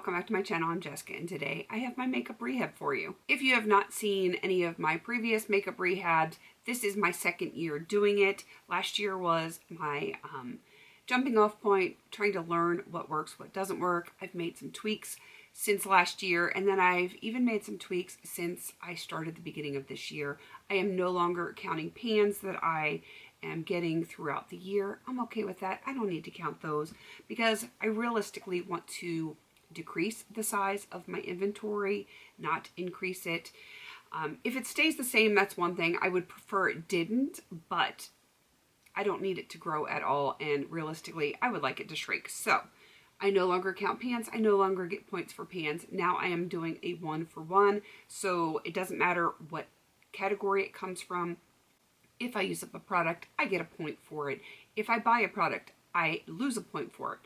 welcome back to my channel. I'm Jessica, and today I have my makeup rehab for you. If you have not seen any of my previous makeup rehabs, this is my second year doing it. Last year was my jumping off point, trying to learn what works, what doesn't work. I've made some tweaks since last year, and then I've even made some tweaks since I started the beginning of this year. I am no longer counting pans that I am getting throughout the year. I'm okay with that. I don't need to count those because I realistically want to decrease the size of my inventory, not increase it. If it stays the same, that's one thing. I would prefer it didn't, but I don't need it to grow at all, and realistically, I would like it to shrink. So I no longer count pans. I no longer get points for pans. Now I am doing a 1-for-1, so it doesn't matter what category it comes from. If I use up a product, I get a point for it. If I buy a product, I lose a point for it.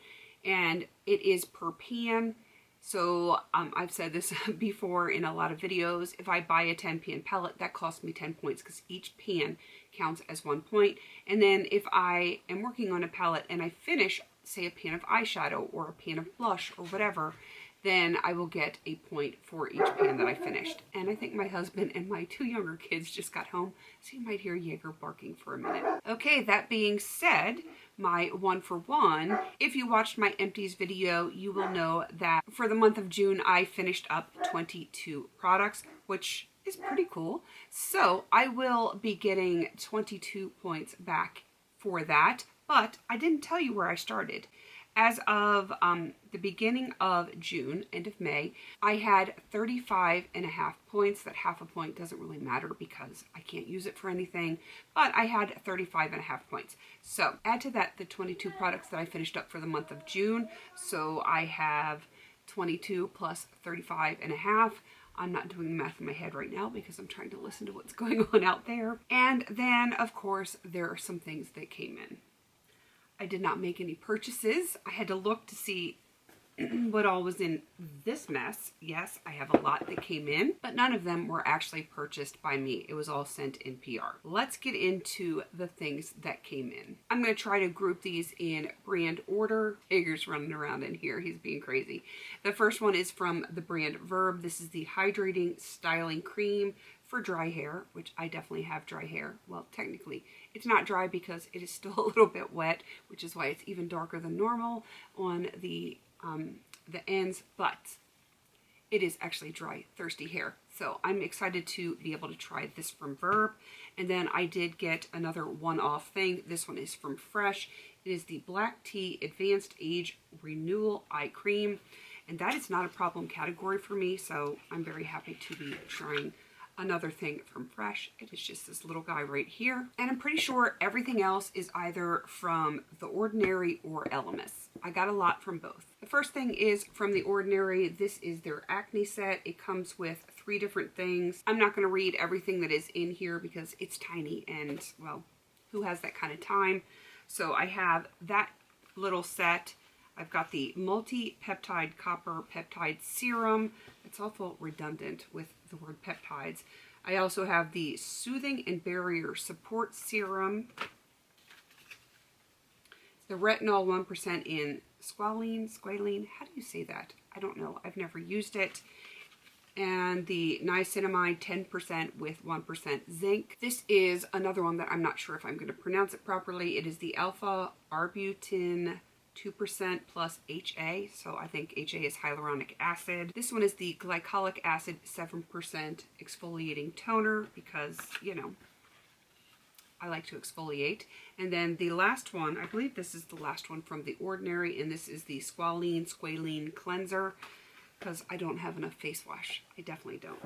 And it is per pan. So I've said this before in a lot of videos. If I buy a 10-pan palette, that costs me 10 points because each pan counts as 1 point. And then if I am working on a palette and I finish, say, a pan of eyeshadow or a pan of blush or whatever, then I will get a point for each pan that I finished. And I think my husband and my 2 younger kids just got home, so you might hear Jaeger barking for a minute. Okay, that being said, my 1-for-1, if you watched my empties video, you will know that for the month of June, I finished up 22 products, which is pretty cool. So I will be getting 22 points back for that, but I didn't tell you where I started. As of the beginning of June, end of May, I had 35.5 points. That half a point doesn't really matter because I can't use it for anything, but I had 35.5 points. So add to that the 22 products that I finished up for the month of June. So I have 22 plus 35.5. I'm not doing the math in my head right now because I'm trying to listen to what's going on out there. And then, of course, there are some things that came in. I did not make any purchases. I had to look to see what all was in this mess. Yes, I have a lot that came in, but none of them were actually purchased by me. It was all sent in PR. Let's get into the things that came in. I'm going to try to group these in brand order. Jaeger's running around in here. He's being crazy. The first one is from the brand Verb. This is the Hydrating Styling Cream for dry hair, which I definitely have dry hair. Well, technically, it's not dry because it is still a little bit wet, which is why it's even darker than normal on the ends, but it is actually dry, thirsty hair. So I'm excited to be able to try this from Verb. And then I did get another one-off thing. This one is from Fresh. It is the Black Tea Advanced Age Renewal Eye Cream. And that is not a problem category for me, so I'm very happy to be trying another thing from Fresh. It is just this little guy right here. And I'm pretty sure everything else is either from The Ordinary or Elemis. I got a lot from both. The first thing is from The Ordinary. This is their acne set. It comes with 3 different things. I'm not going to read everything that is in here because it's tiny and, well, who has that kind of time? So I have that little set. I've got the multi-peptide copper peptide serum. It's awful redundant with the word peptides. I also have the Soothing and Barrier Support Serum. The Retinol 1% in squalene, how do you say that? I don't know. I've never used it. And the niacinamide 10% with 1% zinc. This is another one that I'm not sure if I'm going to pronounce it properly. It is the alpha arbutin 2% plus HA, so I think HA is hyaluronic acid. This one is the glycolic acid 7% exfoliating toner because, you know, I like to exfoliate. And then the last one, I believe this is the last one from The Ordinary, and this is the squalene cleanser because I don't have enough face wash. I definitely don't.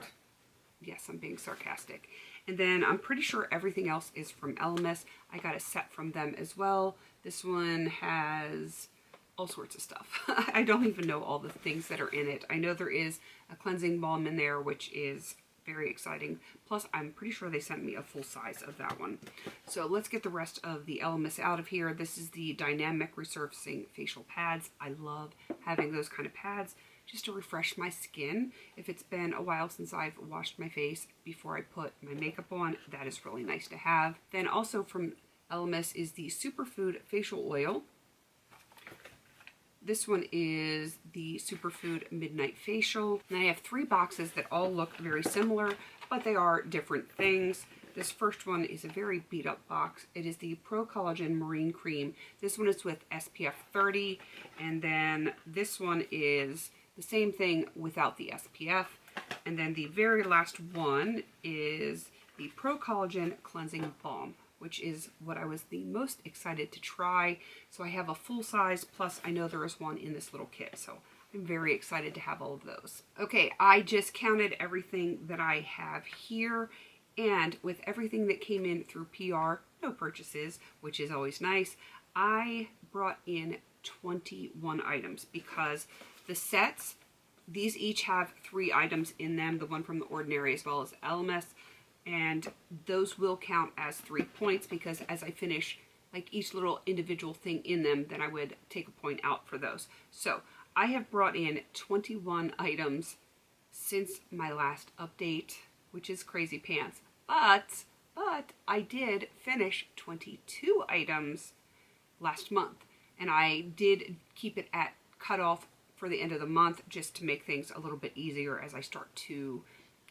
Yes, I'm being sarcastic. And then I'm pretty sure everything else is from Elemis. I got a set from them as well. This one has all sorts of stuff. I don't even know all the things that are in it. I know there is a cleansing balm in there, which is very exciting. Plus, I'm pretty sure they sent me a full size of that one. So let's get the rest of the Elemis out of here. This is the Dynamic Resurfacing Facial Pads. I love having those kind of pads just to refresh my skin. If it's been a while since I've washed my face before I put my makeup on, that is really nice to have. Then also from Elemis is the Superfood Facial Oil. This one is the Superfood Midnight Facial. And I have 3 boxes that all look very similar, but they are different things. This first one is a very beat up box. It is the Pro Collagen Marine Cream. This one is with SPF 30. And then this one is the same thing without the SPF. And then the very last one is the Pro Collagen Cleansing Balm, which is what I was the most excited to try. So I have a full size, plus I know there is one in this little kit. So I'm very excited to have all of those. Okay, I just counted everything that I have here. And with everything that came in through PR, no purchases, which is always nice, I brought in 21 items because the sets, these each have 3 items in them, the one from The Ordinary as well as LMS, and those will count as 3 points because as I finish like each little individual thing in them, then I would take a point out for those. So I have brought in 21 items since my last update, which is crazy pants. But I did finish 22 items last month, and I did keep it at cutoff for the end of the month just to make things a little bit easier as I start to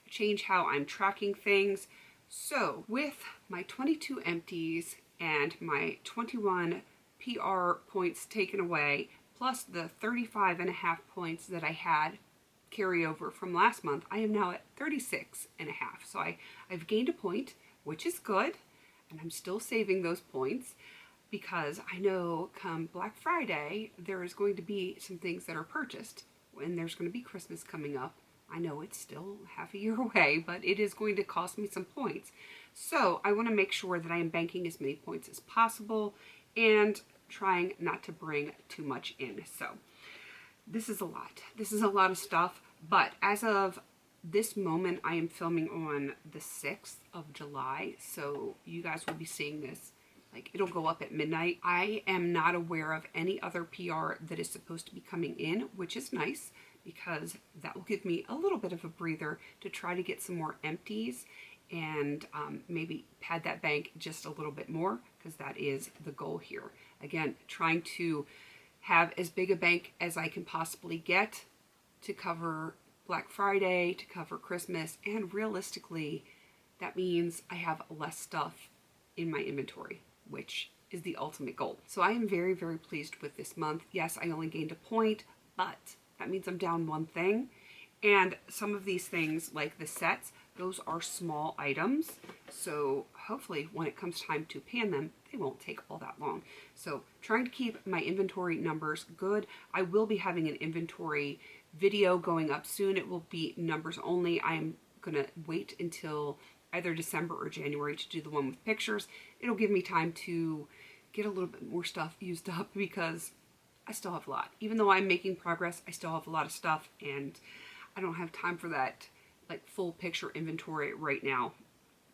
change how I'm tracking things. So with my 22 empties and my 21 PR points taken away, plus the 35.5 points that I had carryover from last month, I am now at 36.5. So I've gained a point, which is good, and I'm still saving those points because I know come Black Friday there is going to be some things that are purchased, and there's going to be Christmas coming up. I know it's still half a year away, but it is going to cost me some points. So I want to make sure that I am banking as many points as possible and trying not to bring too much in. So this is a lot. This is a lot of stuff, but as of this moment, I am filming on the 6th of July, so you guys will be seeing this, like, it'll go up at midnight. I am not aware of any other PR that is supposed to be coming in, which is nice because that will give me a little bit of a breather to try to get some more empties and maybe pad that bank just a little bit more, because that is the goal here. Again, trying to have as big a bank as I can possibly get to cover Black Friday, to cover Christmas, and realistically, that means I have less stuff in my inventory, which is the ultimate goal. So I am very, very pleased with this month. Yes, I only gained a point, but that means I'm down one thing. And some of these things, like the sets, those are small items. So hopefully when it comes time to pan them, they won't take all that long. So trying to keep my inventory numbers good. I will be having an inventory video going up soon. It will be numbers only. I'm gonna wait until either December or January to do the one with pictures. It'll give me time to get a little bit more stuff used up because I still have a lot. Even though I'm making progress, I still have a lot of stuff, and I don't have time for that like full picture inventory right now.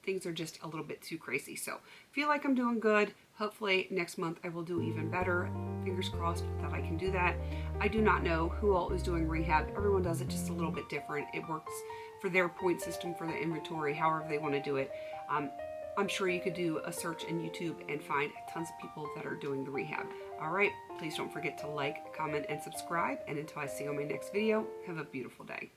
Things are just a little bit too crazy. So feel like I'm doing good. Hopefully next month I will do even better. Fingers crossed that I can do that. I do not know who all is doing rehab. Everyone does it just a little bit different. It works for their point system, for their inventory, however they want to do it. I'm sure you could do a search in YouTube and find tons of people that are doing the rehab. All right, please don't forget to like, comment, and subscribe. And until I see you on my next video, have a beautiful day.